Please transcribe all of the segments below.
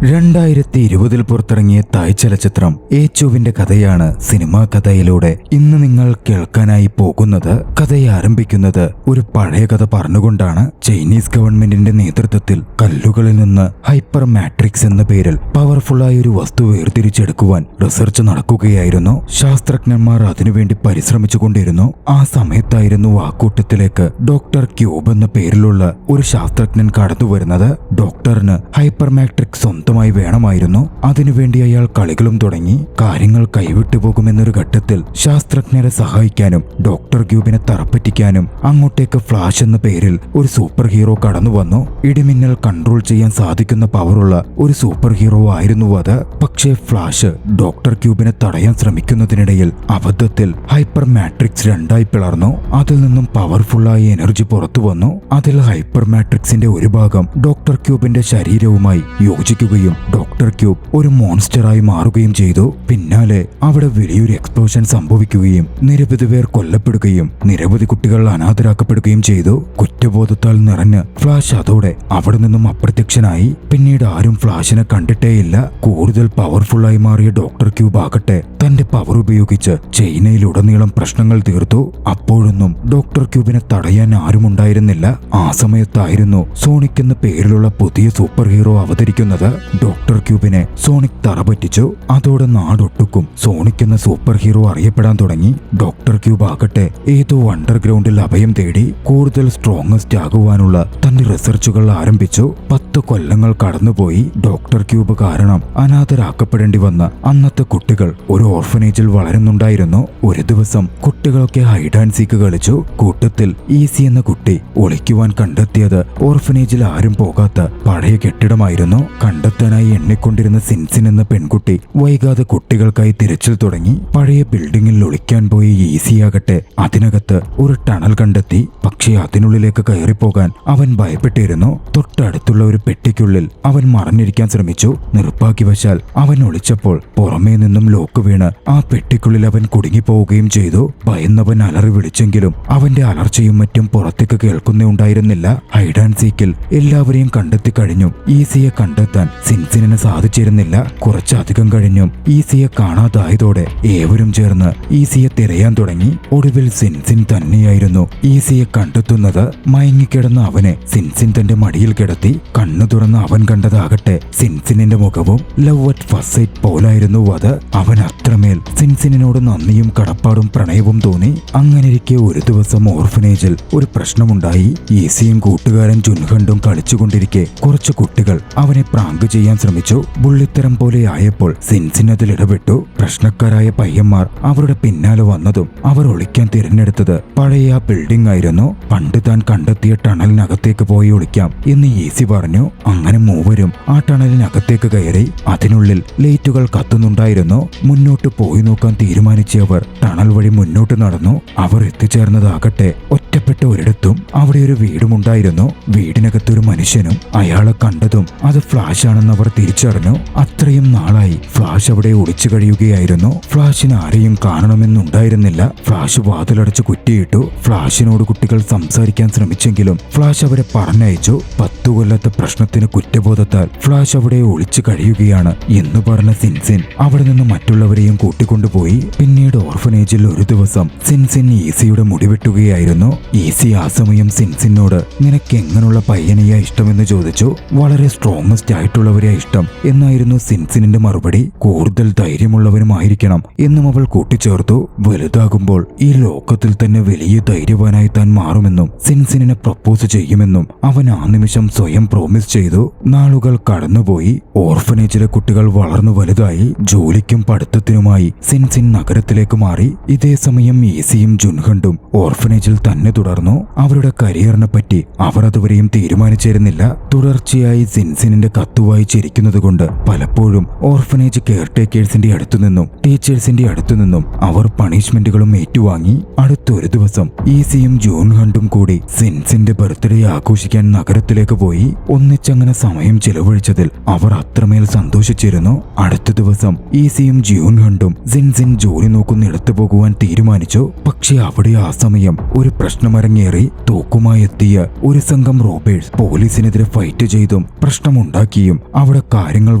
2020 പുറത്തിറങ്ങിയ തായ് ചലച്ചിത്രം ഏച്ചുവിന്റെ കഥയാണ് സിനിമാ കഥയിലൂടെ ഇന്ന് നിങ്ങൾ കേൾക്കാനായി പോകുന്നത്. കഥയെ ആരംഭിക്കുന്നത് ഒരു പഴയ കഥ പറഞ്ഞുകൊണ്ടാണ്. ചൈനീസ് ഗവൺമെന്റിന്റെ നേതൃത്വത്തിൽ കല്ലുകളിൽ നിന്ന് ഹൈപ്പർ മാട്രിക്സ് എന്ന പേരിൽ പവർഫുള്ളായ ഒരു വസ്തു വേർതിരിച്ചെടുക്കുവാൻ റിസർച്ച് നടക്കുകയായിരുന്നു. ശാസ്ത്രജ്ഞന്മാർ അതിനുവേണ്ടി പരിശ്രമിച്ചുകൊണ്ടിരുന്നു. ആ സമയത്തായിരുന്നു ആക്കൂട്ടത്തിലേക്ക് ഡോക്ടർ ക്യൂബ് എന്ന പേരിലുള്ള ഒരു ശാസ്ത്രജ്ഞൻ കടന്നുവരുന്നത്. ഡോക്ടറിന് ഹൈപ്പർ മാട്രിക്സ് സ്വന്തമായി വേണമായിരുന്നു. അതിനുവേണ്ടി അയാൾ കളികളും തുടങ്ങി. കാര്യങ്ങൾ കൈവിട്ടു പോകുമെന്നൊരു ഘട്ടത്തിൽ ശാസ്ത്രജ്ഞരെ സഹായിക്കാനും ഡോക്ടർ ക്യൂബിനെ തറപ്പറ്റിക്കാനും അങ്ങോട്ടേക്ക് ഫ്ലാഷ് എന്ന പേരിൽ ഒരു സൂപ്പർ ഹീറോ കടന്നു വന്നു. ഇടിമിന്നൽ കൺട്രോൾ ചെയ്യാൻ സാധിക്കുന്ന പവറുള്ള ഒരു സൂപ്പർ ഹീറോ ആയിരുന്നു അത്. പക്ഷേ ഫ്ലാഷ് ഡോക്ടർ ക്യൂബിനെ തടയാൻ ശ്രമിക്കുന്നതിനിടയിൽ അബദ്ധത്തിൽ ഹൈപ്പർ മാട്രിക്സ് രണ്ടായി പിളർന്നു. അതിൽ നിന്നും പവർഫുള്ളായ എനർജി പുറത്തു വന്നു. അതിൽ ഹൈപ്പർ മാട്രിക്സിന്റെ ഒരു ഭാഗം ഡോക്ടർ ക്യൂബിന്റെ ശരീരവുമായി യോജിക്കുകയും ഡോക്ടർ ക്യൂബ് ഒരു മോൺസ്റ്ററായി മാറുകയും ചെയ്തു. പിന്നാലെ അവിടെ വലിയൊരു എക്സ്പ്ലോഷൻ സംഭവിക്കുകയും നിരവധി പേർ കൊല്ലപ്പെടുകയും നിരവധി കുട്ടികൾ അനാഥരാക്കപ്പെടുകയും ചെയ്തു. കുറ്റബോധത്താൽ നിറഞ്ഞ് ഫ്ലാഷ് അതോടെ അവിടെ നിന്നും അപ്രത്യക്ഷനായി. പിന്നീട് ആരും ഫ്ലാഷിനെ കണ്ടിട്ടേയില്ല. കൂടുതൽ പവർഫുള്ളായി മാറിയ ഡോക്ടർ ക്യൂബ് ആകട്ടെ തന്റെ പവർ ഉപയോഗിച്ച് ചൈനയിലുടനീളം പ്രശ്നങ്ങൾ തീർത്തു. അപ്പോഴൊന്നും ഡോക്ടർ ക്യൂബിനെ തടയാൻ ആരുമുണ്ടായിരുന്നില്ല. ആ സമയത്തായിരുന്നു സോണിക് എന്ന പേരിലുള്ള പുതിയ സൂപ്പർ ഹീറോ അവതരിക്കുന്നത്. ഡോക്ടർ ക്യൂബിനെ സോണിക് തറപറ്റിച്ചു. അതോടെ നാടൊട്ടുക്കും സോണിക് എന്ന സൂപ്പർ ഹീറോ അറിയപ്പെടാൻ തുടങ്ങി. ഡോക്ടർ ക്യൂബ് ആകട്ടെ ഏതോ അണ്ടർഗ്രൗണ്ടിൽ അഭയം തേടി കൂടുതൽ സ്ട്രോങ്ങസ്റ്റ് ആകുവാനുള്ള തന്റെ റിസർച്ചുകൾ ആരംഭിച്ചു. 10 കൊല്ലങ്ങൾ കടന്നുപോയി. ഡോക്ടർ ക്യൂബ് കാരണം അനാഥരാക്കപ്പെടേണ്ടി വന്ന അന്നത്തെ കുട്ടികൾ ഒരു ഓർഫനേജിൽ വളരുന്നുണ്ടായിരുന്നു. ഒരു ദിവസം കുട്ടികളൊക്കെ ഹൈഡ് ആൻഡ് സീക്ക് കളിച്ചു. കൂട്ടത്തിൽ ഈസി എന്ന കുട്ടി ഒളിക്കുവാൻ കണ്ടെത്തിയത് ഓർഫനേജിൽ ആരും പോകാത്ത പഴയ കെട്ടിടമായിരുന്നു. കണ്ടെത്താനായി എണ്ണിക്കൊണ്ടിരുന്ന സിൻസിൻ എന്ന പെൺകുട്ടി വൈകാതെ കുട്ടികൾക്കായി തിരച്ചിൽ തുടങ്ങി. പഴയ ബിൽഡിങ്ങിൽ ഒളിക്കാൻ പോയ ഈസിയാകട്ടെ അതിനകത്ത് ഒരു ടണൽ കണ്ടെത്തി. പക്ഷേ അതിനുള്ളിലേക്ക് കയറിപ്പോകാൻ അവൻ ഭയപ്പെട്ടിരുന്നു. തൊട്ടടുത്തുള്ള ഒരു പെട്ടിക്കുള്ളിൽ അവൻ മറഞ്ഞിരിക്കാൻ ശ്രമിച്ചു. നിർഭാഗ്യവശാൽ അവൻ ഒളിച്ചപ്പോൾ പുറമേ നിന്നും ലോക്ക് വീണ് ആ പെട്ടിക്കുള്ളിൽ അവൻ കുടുങ്ങിപ്പോവുകയും ചെയ്തു. ഭയന്നവൻ അലറി വിളിച്ചെങ്കിലും അവന്റെ അലർച്ചയും മറ്റും പുറത്തേക്ക് കേൾക്കുന്നേ ഉണ്ടായിരുന്നില്ല. ഹൈഡ് ആൻഡ് സീക്കിൽ എല്ലാവരെയും കണ്ടെത്തി കഴിഞ്ഞും ഈസിയെ കണ്ടെത്താൻ സിൻസിനെ സാധിച്ചിരുന്നില്ല. കുറച്ചധികം കഴിഞ്ഞും ഈസിയെ കാണാതായതോടെ ഏവരും ചേർന്ന് ഈസിയെ തിരയാൻ തുടങ്ങി. ഒടുവിൽ സിൻസിൻ തന്നെയായിരുന്നു ഈസിയെ കണ്ടെത്തുന്നത്. മയങ്ങിക്കിടന്ന അവനെ സിൻസിൻ തന്റെ മടിയിൽ കിടത്തി. കണ്ണു തുറന്ന് അവൻ കണ്ടതാകട്ടെ സിൻസിനിന്റെ മുഖവും ലവ് അറ്റ് ഫസ്റ്റ് സൈറ്റ് പോലായിരുന്നു അത്. അവൻ അത്രമേൽ സിൻസിനോട് നന്ദിയും കടപ്പാടും പ്രണയവും തോന്നി. അങ്ങനെയിരിക്കെ ഒരു ദിവസം ഓർഫനേജിൽ ഒരു പ്രശ്നമുണ്ടായി. ഈസിയും കൂട്ടുകാരൻ ജുൻഹണ്ടും കളിച്ചുകൊണ്ടിരിക്കെ കുറച്ചു കുട്ടികൾ അവനെ പ്രാങ്ക് ചെയ്യാൻ ശ്രമിച്ചു. ബുള്ളിത്തരം പോലെ ആയപ്പോൾ സിൻസിൻ അതിൽ ഇടപെട്ടു. പ്രശ്നക്കാരായ പയ്യന്മാർ അവരുടെ പിന്നാലെ വന്നതും അവർ ഒളിക്കാൻ തിരഞ്ഞെടുത്തത് പഴയ ആ ബിൽഡിംഗ് ആയിരുന്നു. പണ്ട് താൻ കണ്ടെത്തിയ ടണലിനകത്തേക്ക് പോയി ഒളിക്കാം എന്ന് ഈസി പറഞ്ഞു. അങ്ങനെ മൂവരും ആ ടണലിനകത്തേക്ക് കയറി. അതിനുള്ളിൽ ലൈറ്റുകൾ കത്തുന്നുണ്ടായിരുന്നു. മുന്നോട്ട് പോയി നോക്കാൻ തീരുമാനിച്ച അവർ ടണൽ വഴി മുന്നോട്ട് നടന്നു. അവർ എത്തിച്ചേർന്നതാകട്ടെ ഒറ്റപ്പെട്ട ഒരിടത്തും അവിടെ ഒരു വീടുമുണ്ടായിരുന്നു. വീടിനകത്തൊരു മനുഷ്യനും. അയാളെ കണ്ടതും അത് ഫ്ലാഷ് ആണെന്ന് അവർ തിരിച്ചറിഞ്ഞു. അത്രയും നാളായി ഫ്ലാഷ് അവിടെ ഒളിച്ചു കഴിയുകയായിരുന്നു. ഫ്ലാഷിന് ആരെയും കാണണമെന്നുണ്ടായിരുന്നില്ല. ഫ്ലാഷ് വാതിലടച്ച് കുറ്റിയിട്ടു. ഫ്ലാഷിനോട് കുട്ടികൾ സംസാരിക്കാൻ ശ്രമിച്ചെങ്കിലും ഫ്ലാഷ് അവരെ പറഞ്ഞയച്ചു. 10 കൊല്ലത്തെ പ്രശ്നത്തിന് കുറ്റബോധത്താൽ ഫ്ലാഷ് അവിടെ ഒളിച്ചു കഴിയുകയാണ് എന്ന് പറഞ്ഞ സിൻസിൻ അവിടെ നിന്ന് മറ്റുള്ളവരെയും കൂട്ടിക്കൊണ്ടുപോയി. പിന്നീട് ഓർഫനേജിൽ ഒരു ദിവസം സിൻസിൻ ഈസിയുടെ മുടി വെട്ടുകയായിരുന്നു. ഈസി ആ സമയം സിൻസിനോട് നിനക്ക് എങ്ങനെയുള്ള പയ്യനെയാ ഇഷ്ടമെന്ന് ചോദിച്ചു. വളരെ സ്ട്രോങ്ങസ്റ്റ് ആയിട്ടുള്ളവരെയാ ഇഷ്ടം എന്നായിരുന്നു സിൻസിനിന്റെ മറുപടി. കൂടുതൽ ധൈര്യമുള്ളവരുമായിരിക്കണം എന്നും അവൾ കൂട്ടിച്ചേർത്തു. വലുതാകുമ്പോൾ ഈ ലോകത്തിൽ തന്നെ വലിയ ധൈര്യവാനായി താൻ മാറുമെന്നും സിൻസിനെ പ്രപ്പോസ് ചെയ്യുമെന്നും അവൻ ആ നിമിഷം സ്വയം പ്രോമിസ് ചെയ്തു. നാളുകൾ കടന്നുപോയി. ഓർഫനേജിലെ കുട്ടികൾ വളർന്നു വലുതായി. ജോലിക്കും പഠിത്തത്തിനുമായി സിൻസിൻ നഗരത്തിലേക്ക് മാറി. ഇതേ സമയം ഈസിയും ജുൻഹണ്ടും ഓർഫനേജിൽ തന്നെ തുടർന്നു. അവരുടെ കരിയറിനെ പറ്റി അവർ അതുവരെയും തീരുമാനിച്ചിരുന്നില്ല. തുടർച്ചയായി സിൻസിനിന്റെ കത്ത് വായിച്ചിരിക്കുന്നത് കൊണ്ട് പലപ്പോഴും ഓർഫനേജ് കെയർടേക്കേഴ്സിന്റെ അടുത്തുനിന്നും ടീച്ചേഴ്സിന്റെ അടുത്തുനിന്നും അവർ പണിഷ്മെന്റുകളും ഏറ്റുവാങ്ങി. അടുത്തൊരു ദിവസം ഈസിയും ജുൻഹണ്ടും കൂടി സിൻസിന്റെ ബർത്ത്ഡേ ആഘോഷിക്കാൻ നഗരത്തിലേക്ക് പോയി. ഒന്നിച്ചങ്ങനെ സമയം ചിലവഴിച്ചതിൽ അവർ അത്രമേൽ സന്തോഷിച്ചിരുന്നു. അടുത്ത ദിവസം ഈസിയും ജുൻഹണ്ടും സിൻസിൻ ജോലി നോക്കുന്നിടത്ത് പോകുവാൻ തീരുമാനിച്ചു. പക്ഷെ അവിടെ ആ സമയം ഒരു പ്രശ്നമരങ്ങേറി. തോക്കുമായി എത്തിയ ഒരു സംഘം റോബേഴ്സ് പോലീസിനെതിരെ ഫൈറ്റ് ചെയ്തും പ്രശ്നമുണ്ടാക്കിയും അവിടെ കാര്യങ്ങൾ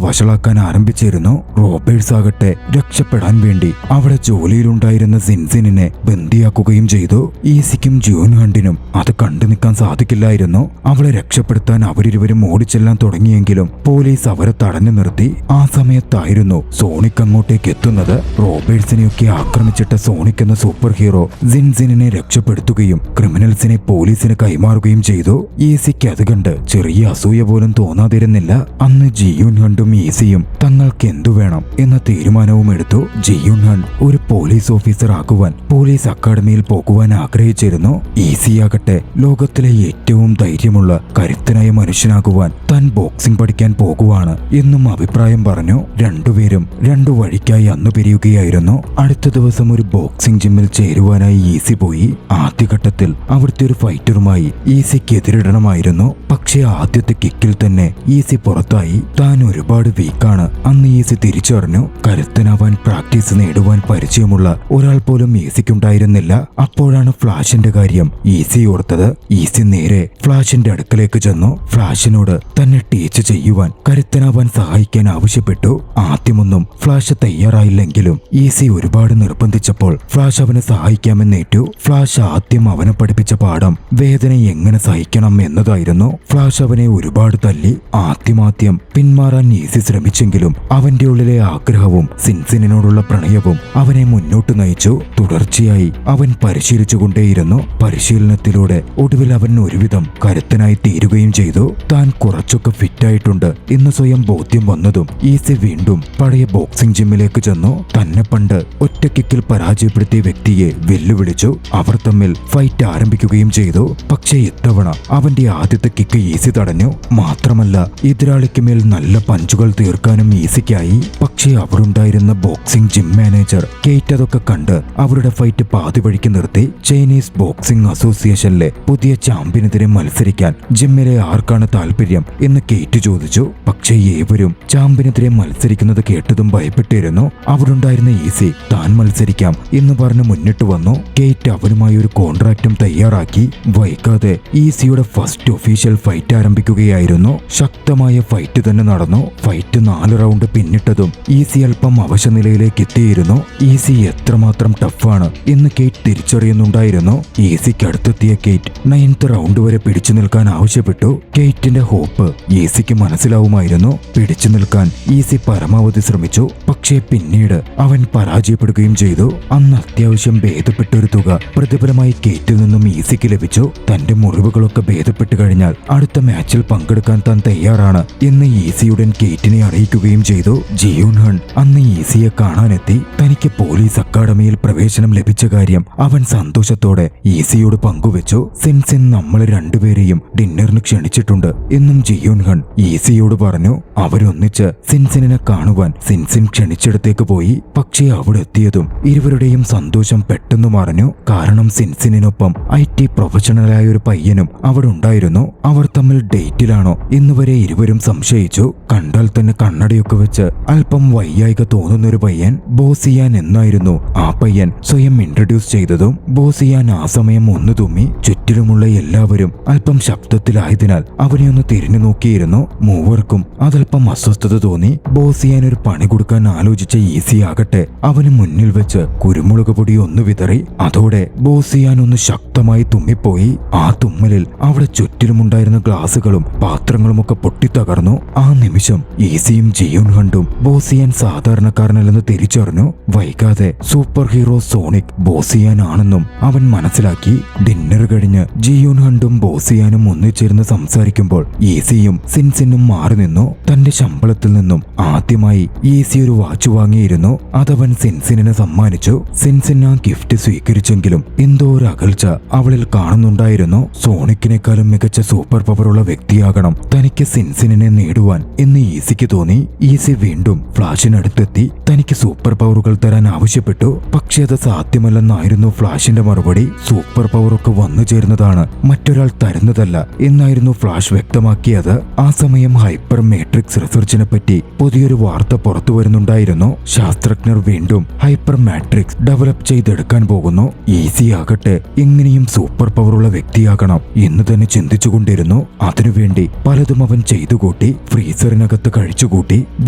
വഷളാക്കാൻ ആരംഭിച്ചിരുന്നു. റോബേഴ്സ് ആകട്ടെ രക്ഷപ്പെടാൻ വേണ്ടി അവിടെ ജോലിയിലുണ്ടായിരുന്ന സിൻസിനെ ബന്ദിയാക്കുകയും ചെയ്തു. ഈസിക്കും ജിയോൻ ഹണ്ടിനും അത് കണ്ടു നിൽക്കാൻ സാധിക്കില്ലായിരുന്നു. അവളെ രക്ഷപ്പെടുത്താൻ അവരിരുവരും ഓടിച്ചെല്ലാൻ തുടങ്ങിയെങ്കിലും പോലീസ് അവരെ തടഞ്ഞു നിർത്തി. ആ സമയത്തായിരുന്നു സോണിക് അങ്ങോട്ടേക്ക് എത്തുന്നത്. റോബേഴ്സിനെയൊക്കെ ആക്രമിച്ചിട്ട സോണിക് എന്ന സൂപ്പർ ഹീറോ സിൻസിനെ രക്ഷപ്പെടുത്തുകയും ക്രിമിനൽസിനെ പോലീസിന് കൈമാറുകയും ചെയ്തു. ഈസിക്ക് അത് കണ്ട് ചെറിയ അസൂയ പോലും തോന്നാതിരുന്നില്ല. അന്ന് ജിയോൻ ഹണ്ടും ഈസിയും തങ്ങൾക്ക് എന്തു വേണം എന്ന തീരുമാനവും എടുത്തു. ജിയോൻ ഹണ്ട് ഒരു പോലീസ് ഓഫീസർ ആകുവാൻ പോലീസ് അക്കാഡമിയിൽ പോകുവാൻ ആഗ്രഹിച്ചിരുന്നു. ഈസിയാകട്ടെ ലോകത്തിലെ ഏറ്റവും ധൈര്യമുള്ള കരുത്തനായ മനുഷ്യനാകുവാൻ താൻ ബോക്സിംഗ് പഠിക്കാൻ പോകുവാണ് എന്നും അഭിപ്രായം പറഞ്ഞു. രണ്ടുപേരും രണ്ടു വഴിക്കായി അന്നു പിരിയുകയായിരുന്നു. അടുത്ത ദിവസം ഒരു ബോക്സിംഗ് ജിമ്മിൽ ചേരുവാനായി ഈസി പോയി. ആദ്യഘട്ടത്തിൽ അവിടുത്തെ ഒരു ഫൈറ്ററുമായി ഈസിക്ക് എതിരിടണമായിരുന്നു. പക്ഷേ ആദ്യത്തെ കിക്കിൽ തന്നെ ഈസി പുറത്തായി. താൻ ഒരുപാട് വീക്കാണ് അന്ന് ഈസി തിരിച്ചറിഞ്ഞു. കരുത്തനാവാൻ പ്രാക്ടീസ് നേടുവാൻ പരിചയമുള്ള ഒരാൾ പോലും ഈസിക്കുണ്ടായിരുന്നില്ല. അപ്പോഴാണ് ഫ്ലാഷിന്റെ കാര്യം ഈസി ഓർത്തത്. ഈസി നേരെ ഫ്ലാഷിന്റെ അടുക്കലേക്ക് ചെന്നു. ഫ്ലാഷിനോട് തന്നെ ടീച്ച് ചെയ്യുവാൻ കരുത്തനാവാൻ സഹായിക്കാൻ ആവശ്യപ്പെട്ടു. ആദ്യമൊന്നും ഫ്ലാഷ് തയ്യാറായില്ലെങ്കിലും ഈസി ഒരുപാട് നിർബന്ധിച്ചപ്പോൾ ഫ്ലാഷ് അവനെ സഹായിക്കാമെന്നേറ്റു. ഫ്ലാഷ് ആദ്യം അവനെ പഠിപ്പിച്ച പാഠം വേദന എങ്ങനെ സഹിക്കണം എന്നതായിരുന്നു. ഫ്ലാഷ് അവനെ ഒരുപാട് തല്ലി. ആദ്യം പിന്മാറാൻ ഈസി ശ്രമിച്ചെങ്കിലും അവന്റെ ഉള്ളിലെ ആഗ്രഹവും സിൻസിനോടുള്ള പ്രണയവും അവനെ മുന്നോട്ട് നയിച്ചു. തുടർച്ചയായി അവൻ പരിശീലിച്ചുകൊണ്ടേയിരുന്നു. പരിശീലനത്തിലൂടെ ഒടുവിൽ അവൻ ഒരുവിധം കരുത്തനായി തീരുകയും ചെയ്തു. താൻ കുറച്ചൊക്കെ ഫിറ്റായിട്ടുണ്ട് എന്ന് സ്വയം ബോധ്യം വന്നതും ഈസി വീണ്ടും പഴയ ബോക്സിംഗ് ജിമ്മിലേക്ക് ചെന്നു. തന്നെ പണ്ട് ഒറ്റ കിക്കിൽ പരാജയപ്പെടുത്തിയ വ്യക്തിയെ വെല്ലുവിളിച്ചു. അവർ തമ്മിൽ ഫൈറ്റ് ആരംഭിക്കുകയും ചെയ്തു. പക്ഷേ ഇത്തവണ അവന്റെ ആദ്യത്തെ കിക്ക് ഈസി തടഞ്ഞു. മാത്രമല്ല എതിരാളിക്ക് മേൽ നല്ല പഞ്ചുകൾ തീർക്കാനും ഈസിക്കായി. പക്ഷേ അവിടുണ്ടായിരുന്ന ബോക്സിംഗ് ജിം മാനേജർ കേറ്റ് അതൊക്കെ കണ്ട് അവരുടെ ഫൈറ്റ് പാതി വഴിക്ക് നിർത്തി. ചൈനീസ് ബോക്സിംഗ് അസോസിയേഷനിലെ പുതിയ ചാമ്പ്യനെതിരെ മത്സരിക്കാൻ ജിമ്മിലെ ആർക്കാണ് താല്പര്യം എന്ന് കേറ്റ് ചോദിച്ചു. പക്ഷേ ഏവരും ചാമ്പ്യനെതിരെ മത്സരിക്കുന്നത് കേട്ടതും ഭയപ്പെട്ടിരുന്നു. അവിടുണ്ടായിരുന്ന ഈസി താൻ മത്സരിക്കാം എന്ന് പറഞ്ഞ് മുന്നിട്ട് വന്നു. കേറ്റ് അവനുമായി ഒരു കോൺട്രാക്റ്റും തയ്യാറാക്കി. വൈകാതെ ഈസിയുടെ ഫസ്റ്റ് ഒഫീഷ്യൽ ഫൈറ്റ് ആരംഭിക്കുകയായിരുന്നു. ശക്തമായ ഫൈറ്റ് തന്നെ നടന്നു. ഫൈറ്റ് 4 റൗണ്ട് പിന്നിട്ടതും ഈസി അല്പം അവശനിലയിലേക്ക് എത്തിയിരുന്നു. ഈസി എത്രമാത്രം ടഫാണ് എന്ന് കേറ്റ് തിരിച്ചറിയുന്നുണ്ടായിരുന്നു. ഈസിക്ക് അടുത്തെത്തിയ കേറ്റ് 9th റൗണ്ട് വരെ പിടിച്ചു നിൽക്കാൻ ആവശ്യപ്പെട്ടു. കേറ്റിന്റെ ഹോപ്പ് ഈസിക്ക് മനസ്സിലാവുമായിരുന്നു. പിടിച്ചു നിൽക്കാൻ ഈസി പരമാവധി ശ്രമിച്ചു. പക്ഷേ പിന്നീട് അവൻ പരാജയപ്പെടുകയും ചെയ്തു. അന്ന് അത്യാവശ്യം ഭേദപ്പെട്ട ഒരു തുക പ്രതിഫലമായി കേറ്റിൽ നിന്നും ഈസിക്ക് ലഭിച്ചു. തന്റെ മുറിവുകളൊക്കെ ഭേദപ്പെട്ടു കഴിഞ്ഞാൽ അടുത്ത മാച്ചിൽ പങ്കെടുക്കാൻ താൻ തയ്യാറാണ് എന്ന് ഈസിയുടൻ കേറ്റിനെ അറിയിക്കുകയും ചെയ്തു. ജിയോൻ ഹണ്ട് അന്ന് ഈസിയെ കാണാനെത്തി. തനിക്ക് പോലീസ് അക്കാഡമിയിൽ പ്രവേശനം ലഭിച്ച കാര്യം അവൻ സന്തോഷത്തോടെ ഈസിയോട് പങ്കുവെച്ചു. സിൻസിൻ നമ്മൾ രണ്ടുപേരെയും ഡിന്നറിന് ക്ഷണിച്ചിട്ടുണ്ട് എന്നും ജിയോൻ ഹണ്ട് ഈസിയോട് പറഞ്ഞു. അവരൊന്നിച്ച് സിൻസിനെ കാണുവാൻ സിൻസിൻ ക്ഷണിച്ചിടത്തേക്ക് പോയി. പക്ഷേ അവിടെ എത്തിയതും ഇരുവരുടെയും സന്തോഷം പെട്ടെന്ന് മറഞ്ഞു. കാരണം സിൻസിനൊപ്പം IT പ്രൊഫഷണലായ ഒരു പയ്യനും അവിടെ ഉണ്ടായിരുന്നു. അവർ തമ്മിൽ ഡേറ്റിലാണോ എന്നുവരെ ഇരുവരും സംശയിച്ചു. കണ്ടാൽ തന്നെ കണ്ണടയൊക്കെ വെച്ച് അല്പം വയ്യായിക തോന്നുന്നൊരു പയ്യൻ. ബോസിയാൻ എന്നായിരുന്നു ആ പയ്യൻ സ്വയം ഇൻട്രൊഡ്യൂസ് ചെയ്തതും. ബോസിയാൻ ആ സമയം ഒന്ന് തുമ്മി. ചുറ്റിലുമുള്ള എല്ലാവരും അല്പം ശബ്ദത്തിലായതിനാൽ അവനെ ഒന്ന് തിരിഞ്ഞു നോക്കിയിരുന്നു. മൂവർക്കും അതല്പം അസ്വസ്ഥത തോന്നി. ബോസിയാൻ ഒരു പണി കൊടുക്കാൻ ആലോചിച്ച ഈസി ആകട്ടെ അവന് മുന്നിൽ വെച്ച് കുരുമുളക് പൊടി ഒന്ന് വിതറി. അതോടെ ബോസിയാൻ ഒന്ന് ശക്തമായി തുമ്മിപ്പോയി. ആ തുമ്മലിൽ അവിടെ ചുറ്റിലുമുണ്ടായിരുന്ന ഗ്ലാസുകളും പാത്രങ്ങളുമൊക്കെ പൊട്ടിത്തകർന്നു. ആ നിമിഷം ഈസിയും ജിയോൻ ഹണ്ടും ബോസിയാൻ സാധാരണക്കാരനല്ലെന്ന് തിരിച്ചറിഞ്ഞു. വൈകാതെ സൂപ്പർ ഹീറോ സോണിക് ബോസിയാൻ ആണെന്നും അവൻ മനസ്സിലാക്കി. ഡിന്നർ കഴിഞ്ഞ് ജിയോൻ ഹണ്ടും ബോസിയാനും ഒന്നിച്ചിരുന്ന് സംസാരിക്കുമ്പോൾ ഈസിയും സിൻസിനും മാറി നിന്നു. തന്റെ ശമ്പളത്തിൽ നിന്നും ആദ്യമായി ഈസി ഒരു വാച്ച് വാങ്ങിയിരുന്നു. അതവൻ സിൻസിനെ സമ്മാനിച്ചു. സിൻസിൻ ആ ഗിഫ്റ്റ് സ്വീകരിച്ചെങ്കിലും എന്തോ ഒരു അകൽച്ച അവളിൽ കാണുന്നുണ്ടായിരുന്നു. സോണിക്കിനേക്കാളും മികച്ച സൂപ്പർ പവറുള്ള വ്യക്തിയാകണം തനിക്ക് സിൻസിനെ നേടുവാൻ എന്ന് ഈസിക്ക് തോന്നി. ഈസി വീണ്ടും ഫ്ലാഷിനടുത്തെത്തി തനിക്ക് സൂപ്പർ പവറുകൾ തരാൻ ആവശ്യപ്പെട്ടു. പക്ഷേ അത് സാധ്യമല്ലെന്നായിരുന്നു ഫ്ലാഷിന്റെ മറുപടി. സൂപ്പർ പവറൊക്കെ വന്നു ചേരുന്നതാണ്, മറ്റൊരാൾ തരുന്നതല്ല എന്നായിരുന്നു ഫ്ലാഷ് വ്യക്തമാക്കിയത്. ആ സമയം ഹൈപ്പർ മാട്രിക്സ് റിസർച്ചിനെ പറ്റി പുതിയൊരു വാർത്ത പുറത്തു വരുന്നുണ്ടായിരുന്നു. ശാസ്ത്രജ്ഞർ വീണ്ടും ഹൈപ്പർ മാട്രിക്സ് ഡെവലപ്പ് ചെയ്തെടുക്കാൻ പോകുന്നു. ഈസി ആകട്ടെ എങ്ങനെയും സൂപ്പർ പവറുള്ള വ്യക്തിയാകണം എന്ന് തന്നെ ചിന്തിച്ചുകൊണ്ടിരുന്നു. അതിനുവേണ്ടി പലതും അവൻ ചെയ്തുകൂട്ടി. ഫ്രീസറിനകത്ത് കഴിച്ചുകൂട്ടി.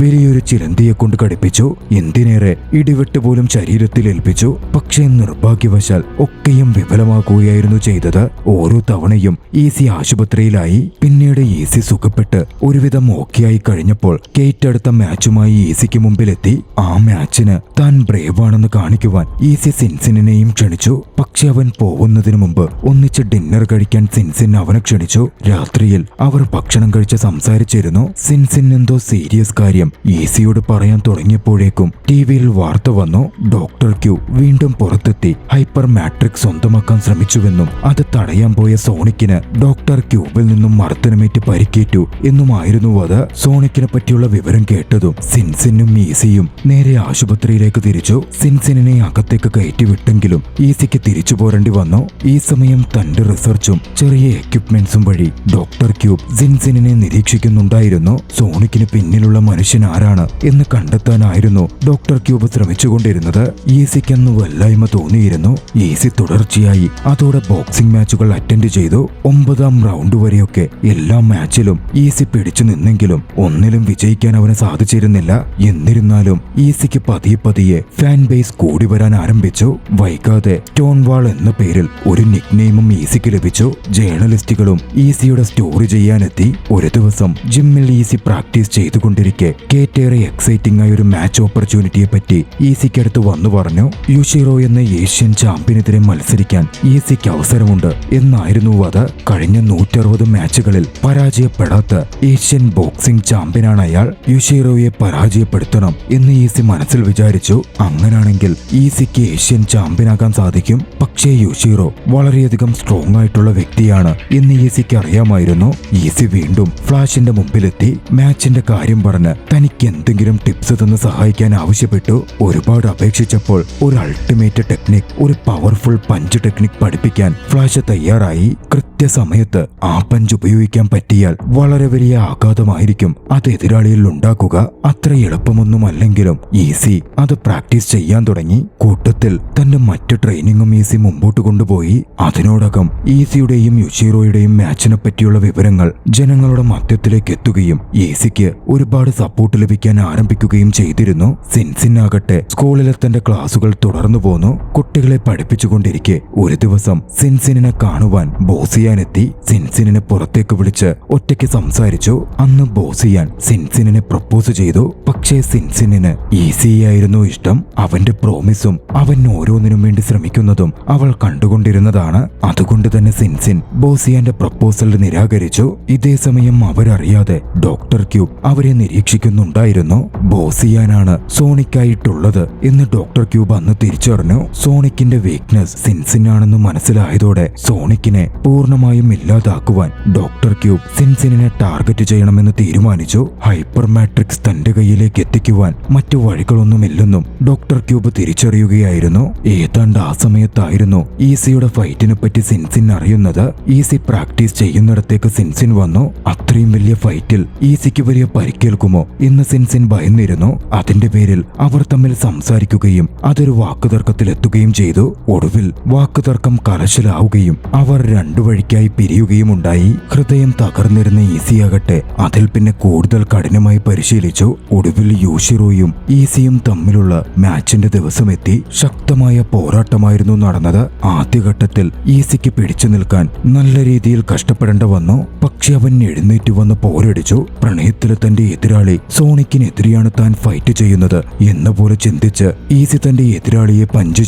വലിയൊരു ചിലന്തിയെ കൊണ്ട് കടിപ്പിച്ചു. എന്തിനേറെ ഇടിവെട്ട് പോലും ശരീരത്തിൽ ഏൽപ്പിച്ചു. പക്ഷേ നിർഭാഗ്യവശാൽ ഒക്കെയും വിഫലമാക്കുകയായിരുന്നു ചെയ്തത്. ഓരോ തവണയും ഈസി ആശുപത്രിയിലായി. പിന്നീട് ഈസി സുഖപ്പെട്ട് ഒരുവിധം ഓക്കെയായി കഴിഞ്ഞപ്പോൾ കേറ്റ് അടുത്ത മാച്ചുമായി ഈസിക്ക് മുമ്പിലെത്തി. ആ മാച്ചിന് താൻ ബ്രേവാണെന്ന് കാണിക്കുവാൻ ഈസി സിൻസിനെയും ക്ഷണിച്ചു. പക്ഷെ അവൻ പോകുന്നതിന് മുമ്പ് ഒന്നിച്ച് ഡിന്നർ കഴിക്കാൻ സിൻസിൻ അവനെ ക്ഷണിച്ചു. രാത്രിയിൽ അവർ ഭക്ഷണം കഴിച്ച് സംസാരിച്ചിരുന്നു. സിൻസിൻ എന്തോ സീരിയസ് കാര്യം ഈസിയോട് പറയാൻ തുടങ്ങിയപ്പോഴേക്കും ടിവിയിൽ വാർത്ത വന്നു. ഡോക്ടർ ക്യൂ വീണ്ടും പുറത്തെത്തി ഹൈപ്പർ മാട്രിക്സ് സ്വന്തമാക്കാൻ ശ്രമിച്ചുവെന്നും അത് തടയാൻ പോയ സോണിക്കിന് ഡോക്ടർ ക്യൂബിൽ നിന്നും മർദ്ദനമേറ്റ് പരിക്കേറ്റു എന്നുമായിരുന്നു അത്. സോണിക്കിനെ പറ്റിയുള്ള വിവരം കേട്ടതും സിൻസിനും ഈസിയും നേരെ ആശുപത്രിയിലേക്ക് തിരിച്ചു. സിൻസിനെ അകത്തേക്ക് കയറ്റിവിട്ടെങ്കിലും ഈസിക്ക് തിരിച്ചു പോരേണ്ടി വന്നു. ഈ സമയം തന്റെ റിസർച്ചും ചെറിയ എക്യുപ്മെന്റ്സും വഴി ഡോക്ടർ ക്യൂബ് സിൻസിനെ നിരീക്ഷിക്കുന്നുണ്ടായിരുന്നു. സോണിക്കിന് പിന്നിലുള്ള മനുഷ്യൻ ആരാണ് എന്ന് കണ്ടെത്താനായിരുന്നു ഡോക്ടർ ക്യൂബ് ശ്രമിച്ചുകൊണ്ടിരുന്നത്. ഈസിക്കന്ന് വല്ലായ്മ തോന്നിയിരുന്നു. ഈസി തുടർച്ചയായി അതോടെ ബോക്സിംഗ് മാച്ചുകൾ അറ്റൻഡ് ചെയ്തു. 9ാം റൗണ്ട് വരെയൊക്കെ എല്ലാ മാച്ചിലും ഈസി പിടിച്ചു നിന്നെങ്കിലും ഒന്നിലും വിജയിക്കാൻ അവന് സാധിച്ചിരുന്നില്ല. എന്നിരുന്നാലും ഈസിക്ക് പതിയെ ഫാൻ ബേസ് കൂടി വരാൻ ആരംഭിച്ചു. വൈകാതെ സ്റ്റോൺവാൾ എന്ന പേരിൽ ഒരു നിക്നെയിമും ഈസിക്ക് ലഭിച്ചു. ജേർണലിസ്റ്റുകളും ഈസിയുടെ സ്റ്റോറി ചെയ്യാനെത്തി. ഒരു ദിവസം ജിമ്മിൽ ഈസി പ്രാക്ടീസ് ചെയ്തുകൊണ്ടിരിക്കെ കേറ്റേറെ എക്സൈറ്റിംഗ് ആയ ഒരു മാച്ച് ഓപ്പർച്യൂണിറ്റിയെ പറ്റി ഈസിക്കടുത്ത് വന്നു പറഞ്ഞു. യുഷിറോ എന്ന ഏഷ്യൻ ചാമ്പ്യനെതിരെ മത്സരിക്കാൻ ഈസിക്ക് അവസരമുണ്ട് എന്നായിരുന്നു അത്. കഴിഞ്ഞ 160 മാച്ചുകളിൽ പരാജയപ്പെടാത്ത ഏഷ്യൻ ബോക്സിംഗ് ചാമ്പ്യനാണ് അയാൾ. യുഷിറോയെ പരാജയപ്പെടുത്തണം എന്ന് ഈസി മനസ്സിൽ വിചാരിച്ചു. അങ്ങനാണെങ്കിൽ ഈസിക്ക് ഏഷ്യൻ ചാമ്പ്യനാകാൻ സാധിക്കും. പക്ഷേ യുഷിറോ വളരെയധികം സ്ട്രോങ് ആയിട്ടുള്ള വ്യക്തിയാണ് എന്ന് ഈസിക്ക് അറിയാമായിരുന്നു. ഈസി വീണ്ടും ഫ്ലാഷിന്റെ മുമ്പിലെത്തി. മാച്ചിന്റെ കാര്യം പറഞ്ഞ് തനിക്ക് എന്തെങ്കിലും ടിപ്സ് തന്ന് സഹായിക്കാൻ ആവശ്യപ്പെട്ടു. ഒരുപാട് അപേക്ഷിച്ചപ്പോൾ ഒരു അൾട്ടിമേറ്റ് ടെക്നിക്, ഒരു പവർഫുൾ പഞ്ച് ടെക്നിക് പഠിപ്പിക്കാൻ ഫ്ലാഷ് തയ്യാറായി. കൃത്യസമയത്ത് ആ പഞ്ച് ഉപയോഗിക്കാൻ പറ്റിയാൽ വളരെ വലിയ ആഘാതമായിരിക്കും അത് എതിരാളിയിൽ ഉണ്ടാക്കുക. അത്ര എളുപ്പമൊന്നുമല്ലെങ്കിലും ഈസി അത് പ്രാക്ടീസ് ചെയ്യാൻ തുടങ്ങി. കൂട്ടത്തിൽ തന്റെ മറ്റ് ട്രെയിനിങ്ങും ഈസി മുമ്പോട്ട് കൊണ്ടുപോയി. അതിനോടകം ഈസിയുടെയും യുഷിറോയുടെയും മാച്ചിനെ പറ്റിയുള്ള വിവരങ്ങൾ ജനങ്ങളുടെ മധ്യത്തിലേക്ക് എത്തുകയും ഈസിക്ക് ഒരുപാട് സപ്പോർട്ട് ലഭിക്കാൻ ആരംഭിക്കുകയും ചെയ്തിരുന്നു. സിൻസിനാകട്ടെ സ്കൂളിലെ തന്റെ ക്ലാസുകൾ തുടർന്നു പോന്നു. കുട്ടികളെ പഠിപ്പിച്ചുകൊണ്ടിരിക്കെ ഒരു ദിവസം സിൻസിനെ കാണുവാൻ ബോസിയാനെത്തി. സിൻസിനെ പുറത്തേക്ക് വിളിച്ച് ഒറ്റയ്ക്ക് സംസാരിച്ചു. അന്ന് ബോസിയാൻ സിൻസിനെ പ്രപ്പോസ് ചെയ്തു. പക്ഷേ സിൻസിന് ഈസിയായിരുന്നു ഇഷ്ടം. അവന്റെ പ്രോമിസും അവൻ ഓരോന്നിനും വേണ്ടി ശ്രമിക്കുന്നതും അവൾ കണ്ടുകൊണ്ടിരുന്നതാണ്. അതുകൊണ്ട് തന്നെ സിൻസിൻ ബോസിയാന്റെ പ്രപ്പോസൽ നിരാകരിച്ചു. ഇതേ സമയം അവരറിയാതെ ഡോക്ടർ ക്യൂബ് അവരെ നിരീക്ഷിക്കുന്നുണ്ടായിരുന്നു. ബോസിയാനാണ് സോണിക്കായിട്ടുള്ളത് എന്ന് ഡോക്ടർ ക്യൂബ് അന്ന് തിരിച്ചറിഞ്ഞു. സോണിക്കിന്റെ വീക്ക്നെസ് സിൻസിനാണെന്ന് മനസ്സിലായതോടെ സോണിക്കിനെ പൂർണ്ണമായും ഇല്ലാതാക്കുവാൻ ഡോക്ടർ ക്യൂബ് സിൻസിനെ ടാർഗറ്റ് ചെയ്യണമെന്ന് തീരുമാനിച്ചു. ഹൈപ്പർ മാട്രിക്സ് തന്റെ കയ്യിലേക്ക് എത്തിക്കുവാൻ മറ്റു വഴികളൊന്നുമില്ലെന്നും ഡോക്ടർ ക്യൂബ് തിരിച്ചറിയുകയായിരുന്നു. ഏതാണ്ട് ആ സമയത്തായിരുന്നു ഈസിയുടെ ഫൈറ്റിനെ പറ്റി സിൻസിൻ അറിയുന്നത്. ഈസി പ്രാക്ടീസ് ചെയ്യുന്നിടത്തേക്ക് സിൻസിൻ വന്നു. അത്രയും വലിയ ഫൈറ്റിൽ ഈസിക്ക് വലിയ പരിക്കേൽക്കുമോ എന്ന് സിൻസിൻ ഭയന്നിരുന്നു. അതിന്റെ പേരിൽ അവർ തമ്മിൽ സംസാരിക്കുകയും അതൊരു വാക്കുതർക്കത്തിലെത്തുകയും ചെയ്തു. ഒടുവിൽ വാക്കുതർക്കം കലശലാവുകയും അവർ രണ്ടു വഴിക്കായി പിരിയുകയും ഉണ്ടായി. ഹൃദയം തകർന്നിരുന്ന ഈസിയാകട്ടെ അതിൽ പിന്നെ കൂടുതൽ കഠിനമായി പരിശീലിച്ചു. ഒടുവിൽ യുഷിറോയും ഈസിയും തമ്മിലുള്ള മാച്ചിന്റെ ദിവസമെത്തി. ശക്തമായ പോരാട്ടമായിരുന്നു നടന്നത്. ആദ്യഘട്ടത്തിൽ ഈസിക്ക് പിടിച്ചു നിൽക്കാൻ നല്ല രീതിയിൽ കഷ്ടപ്പെടേണ്ട വന്നു. പക്ഷെ അവൻ എഴുന്നേറ്റ് വന്ന് പോരടിച്ചു. പ്രണയത്തിലെ തന്റെ എതിരാളി സോണിക്കിനെതിരെയാണ് താൻ ഫൈറ്റ് ചെയ്യുന്നത് എന്ന പോലെ ചിന്തിച്ച് ഈസി തന്റെ എതിരാളിയെ പഞ്ച്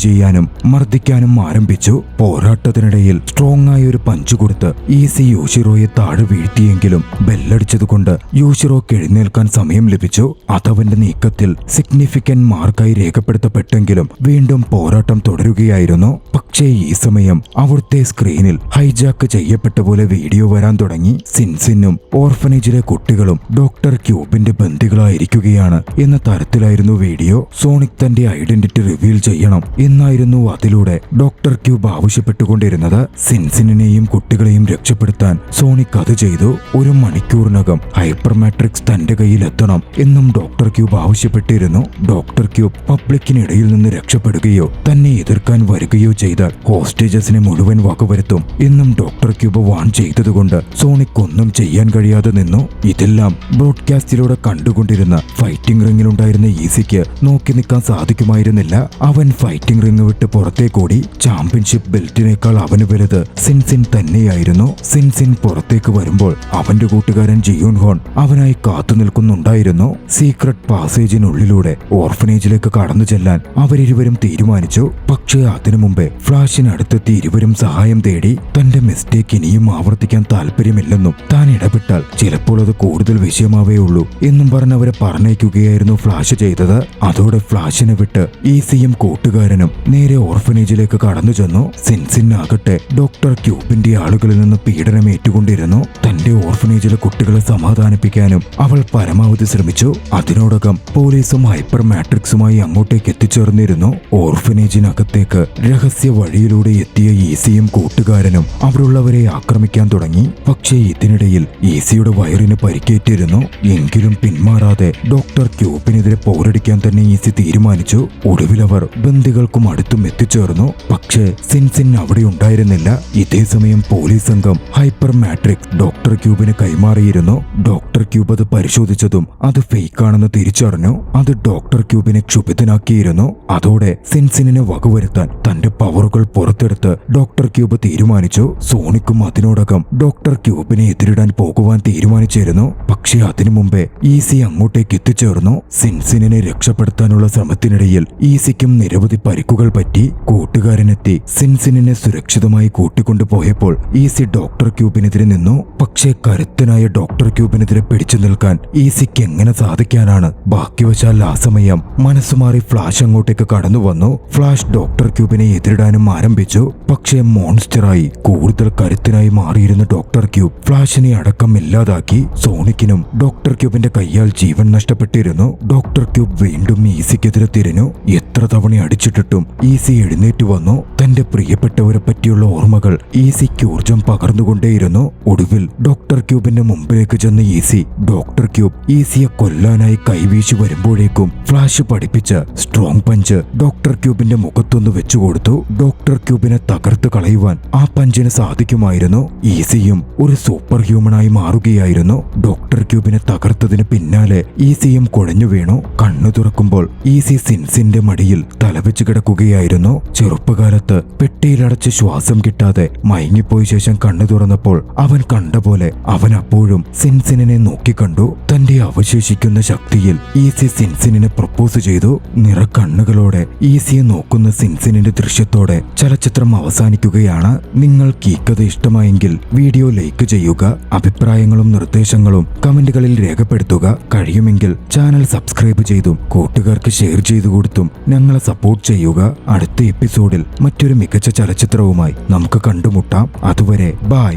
ചെയ്യാനും മർദ്ദിക്കാനും ആരംഭിച്ചു. പോരാട്ടത്തിനിടയിൽ സ്ട്രോങ് ആയ ഒരു പഞ്ച് കൊടുത്ത് ഈസി യുഷിറോയെ താഴെ വീഴ്ത്തിയെങ്കിലും ബെല്ലടിച്ചതുകൊണ്ട് യുഷിറോക്ക് എഴുന്നേൽക്കാൻ സമയം ലഭിച്ചു. അതവന്റെ നീക്കത്തിൽ സിഗ്നിഫിക്കന്റ് മാർക്കായി രേഖപ്പെടുത്തപ്പെട്ടെങ്കിലും വീണ്ടും പോരാട്ടം തുടരുകയായിരുന്നു. പക്ഷേ ഈ സമയം അവിടുത്തെ സ്ക്രീനിൽ ഹൈജാക്ക് ചെയ്യപ്പെട്ട പോലെ വീഡിയോ വരാൻ തുടങ്ങി. സിൻസിനും ഓർഫനേജിലെ കുട്ടികളും ഡോക്ടർ ക്യൂബിന്റെ ബന്ദികളായിരിക്കുകയാണ് എന്ന തരത്തിലായിരുന്നു വീഡിയോ. സോണിക് തന്റെ ഐഡന്റിറ്റി റിവീൽ ചെയ്യണം എന്നായിരുന്നു അതിലൂടെ ഡോക്ടർ ക്യൂബ് ആവശ്യപ്പെട്ടുകൊണ്ടിരുന്നത്. സിൻസിനെയും കുട്ടികളെയും രക്ഷപ്പെടുത്താൻ സോണിക് അത് ചെയ്തു. 1 മണിക്കൂറിനകം ഹൈപ്പർ മാട്രിക്സ് തന്റെ കയ്യിലെത്തണം എന്നും ഡോക്ടർ ക്യൂബ് ആവശ്യപ്പെട്ടിരുന്നു. ഡോക്ടർ ക്യൂബ് പബ്ലിക്കിനിടയിൽ നിന്ന് രക്ഷപ്പെടുകയോ തന്നെ എതിർക്കാൻ വരികയോ ചെയ്താൽ ഹോസ്റ്റേജസിനെ മുഴുവൻ വകവരുത്തും എന്നും ഡോക്ടർ ക്യൂബ് വാൺ ചെയ്തതുകൊണ്ട് കണ്ടുകൊണ്ട് സോണിക് ഒന്നും ചെയ്യാൻ കഴിയാതെ നിന്നു. ഇതെല്ലാം ബ്രോഡ്കാസ്റ്റിലൂടെ കണ്ടുകൊണ്ടിരുന്ന ഫൈറ്റിംഗ് റിംഗിലുണ്ടായിരുന്ന ഈസിക്ക് നോക്കി നിൽക്കാൻ സാധിക്കുമായിരുന്നില്ല. അവൻ ഫൈറ്റിംഗ് റിംഗ് വിട്ട് പുറത്തേക്കൂടി. ചാമ്പ്യൻഷിപ്പ് ബെൽറ്റിനേക്കാൾ അവന് വലുത് സിൻസിൻ തന്നെയായിരുന്നു. സിൻസിൻ പുറത്തേക്ക് വരുമ്പോൾ അവന്റെ കൂട്ടുകാരൻ ജിയോൺ ഹോൺ അവനായി കാത്തു നിൽക്കുന്നുണ്ടായിരുന്നു. സീക്രട്ട് പാസേജിനുള്ളിലൂടെ ഓർഫനേജിലേക്ക് കടന്നു ചെല്ലാൻ അവരിരുവരും തീരുമാനിച്ചു. പക്ഷേ അതിനു മുമ്പേ ഫ്ലാഷിനടുത്തെത്തി ഇരുവരും സഹായം തേടി. തന്റെ മിസ്റ്റേക്ക് ഇനിയും ആവർത്തിക്കാൻ താല്പര്യമില്ലെന്നും താൻ ഇടപെട്ടാൽ ചിലപ്പോൾ അത് കൂടുതൽ വിഷയമാവേ ഉള്ളൂ എന്നും പറഞ്ഞവരെ പറഞ്ഞയക്കുകയായിരുന്നു ഫ്ലാഷ് ചെയ്തത്. അതോടെ ഫ്ലാഷിനെ വിട്ട് ഈസിയും കൂട്ടുകാരനും നേരെ ഓർഫനേജിലേക്ക് കടന്നു ചെന്നു. സിൻസിനാകട്ടെ ഡോക്ടർ ക്യൂബിന്റെ ആളുകളിൽ നിന്ന് പീഡനം ഏറ്റുകൊണ്ടിരുന്നു. തന്റെ ഓർഫനേജിലെ കുട്ടികളെ സമാധാനിപ്പിക്കാനും അവൾ പരമാവധി ശ്രമിച്ചു. അതിനോടകം പോലീസും ഹൈപ്പർ മാട്രിക്സുമായി അങ്ങോട്ടേക്ക് എത്തിച്ചേർന്നിരുന്നു. ഓർഫനേജിനകത്തേക്ക് രഹസ്യ വഴിയിലൂടെ എത്തിയ ഈസിയും കൂട്ടുകാരനും അവിടെയുള്ളവരെ ആക്രമിക്കാൻ തുടങ്ങി. പക്ഷേ ഇതിനിടയിൽ ഈസിയുടെ വയറിന് പരിക്കേറ്റിരുന്നു. എങ്കിലും പിന്മാറാതെ ഡോക്ടർ ക്യൂബിനെതിരെ പോരടിക്കാൻ തന്നെ ഈസി തീരുമാനിച്ചു. ഒടുവിൽ അവർ ബന്ദികൾക്കും അടുത്തും എത്തിച്ചേർന്നു. പക്ഷേ സിൻസിൻ അവിടെ ഉണ്ടായിരുന്നില്ല. ഇതേസമയം പോലീസ് സംഘം ഹൈപ്പർ മാട്രിക്സ് ഡോക്ടർ ക്യൂബിന് കൈമാറിയിരുന്നു. ഡോക്ടർ ക്യൂബ് അത് പരിശോധിച്ചതും അത് ഫേക്കാണെന്ന് തിരിച്ചറിഞ്ഞു. അത് ഡോക്ടർ ക്യൂബിനെ ക്ഷുഭിതനാക്കിയിരുന്നു. അതോടെ സിൻസിനെ വകവരുത്താൻ തന്റെ പവറുകൾ പുറത്തെടുത്ത് ഡോക്ടർ ക്യൂബ് തീരുമാനിച്ചു. സോണിക്കും അതിനോടകം ഡോക്ടർ ക്യൂബിനെ എതിരിടാൻ പോകുവാൻ തീരുമാനിച്ചിരുന്നു. പക്ഷേ അതിനു മുമ്പേ ഈസി അങ്ങോട്ടേക്ക് എത്തിച്ചേർന്നു. സിൻസിനെ രക്ഷപ്പെടുത്താനുള്ള ശ്രമത്തിനിടയിൽ ഈസിക്കും നിരവധി പരിക്കുകൾ പറ്റി. കൂട്ടുകാരനെത്തി സിൻസിനെ സുരക്ഷിതമായി കൂട്ടിക്കൊണ്ടുപോയപ്പോൾ ഈസി ഡോക്ടർ ക്യൂബിനെതിരെ നിന്നു. പക്ഷേ കരുത്തനായ ഡോക്ടർ ക്യൂബിനെതിരെ പിടിച്ചു നിൽക്കാൻ ഈസിക്ക് എങ്ങനെ സാധിക്കാനാണ്? ഭാഗ്യവശാൽ ആ സമയം മനസ്സുമാറി ഫ്ലാഷ് അങ്ങോട്ടേക്ക് കടന്നു വന്നു. ഫ്ലാഷ് ഡോക്ടർ ക്യൂബിനെ എതിരിടാനും ആരംഭിച്ചു. പക്ഷേ മോൺസ്റ്ററായി കൂടുതൽ കരുത്തനായി മാറിയിരുന്ന ഡോക്ടർ ക്യൂബ് ഫ്ലാഷിനെ അടക്കം ഇല്ലാതാക്കി. സോണിക്കിനും ഡോക്ടർ ക്യൂബിന്റെ കയ്യാൽ ജീവൻ നഷ്ടപ്പെട്ടിരുന്നു. ഡോക്ടർ ക്യൂബ് വീണ്ടും ഈസിക്കെതിരെ തിരിഞ്ഞു. എത്ര തവണ അടിച്ചിട്ടിട്ടും ഈസി എഴുന്നേറ്റ് വന്നു. തന്റെ പ്രിയപ്പെട്ടവരെ പറ്റിയുള്ള ഓർമ്മകൾ ഈസിക്ക് ഊർജം പകർന്നുകൊണ്ടേയിരുന്നു. ഒടുവിൽ ഡോക്ടർ ക്യൂബിന്റെ മുമ്പിലേക്ക് ചെന്ന ഈസി ഡോക്ടർ ക്യൂബ് ഈസിയെ കൊല്ലാനായി കൈവീശി വരുമ്പോഴേക്കും ഫ്ലാഷ് പഠിപ്പിച്ച സ്ട്രോങ് പഞ്ച് ഡോക്ടർ ക്യൂബിന്റെ മുഖത്തൊന്ന് വെച്ചുകൊടുത്തു. ഡോക്ടർ ക്യൂബിനെ തകർത്ത് കളയുവാൻ ആ പഞ്ചിന് സാധിക്കുമായിരുന്നു. ഈസിയും ഒരു സൂപ്പർ ഹ്യൂമനായി മാറുകയായിരുന്നു. ഡോക്ടർ ക്യൂബിനെ തകർത്തതിന് പിന്നാലെ ഈസിയും കുഴഞ്ഞു വീണു. കണ്ണു തുറക്കുമ്പോൾ ഈസി സിൻസിന്റെ മടിയിൽ തലവെച്ച് കിടക്കുകയായിരുന്നു. ചെറുപ്പകാലത്ത് പെട്ടിയിലടച്ച് ശ്വാസം കിട്ടാതെ മയങ്ങിപ്പോയ ശേഷം കണ്ണു തുറന്നപ്പോൾ അവൻ കണ്ട പോലെ അവൻ അപ്പോഴും സിൻസിനെ നോക്കിക്കണ്ടു. തന്റെ അവശേഷിക്കുന്ന ശക്തിയിൽ ഈസി സിൻസിനെ പ്രപ്പോസ് ചെയ്തു. നിറക്കണ്ണുകളോടെ ഈസിയെ നോക്കുന്ന സിൻസിന്റെ ദൃശ്യത്തോടെ ചലച്ചിത്രം അവസാനിക്കുകയാണ്. നിങ്ങൾക്ക് ഈ കഥ ഇഷ്ടമായെങ്കിൽ വീഡിയോ ലൈക്ക് ചെയ്യുക. അഭിപ്രായങ്ങളും നിർദ്ദേശങ്ങളും കമന്റുകളിൽ രേഖപ്പെടുത്തുക. കഴിയുമെങ്കിൽ ചാനൽ സബ്സ്ക്രൈബ് ചെയ്തും കൂട്ടുകാർക്ക് ഷെയർ ചെയ്തു കൊടുത്തും ഞങ്ങളെ സപ്പോർട്ട് ചെയ്യുക. അടുത്ത എപ്പിസോഡിൽ മറ്റൊരു മികച്ച ചലച്ചിത്രവുമായി നമുക്ക് കണ്ടുമുട്ടാം. അതുവരെ ബൈ.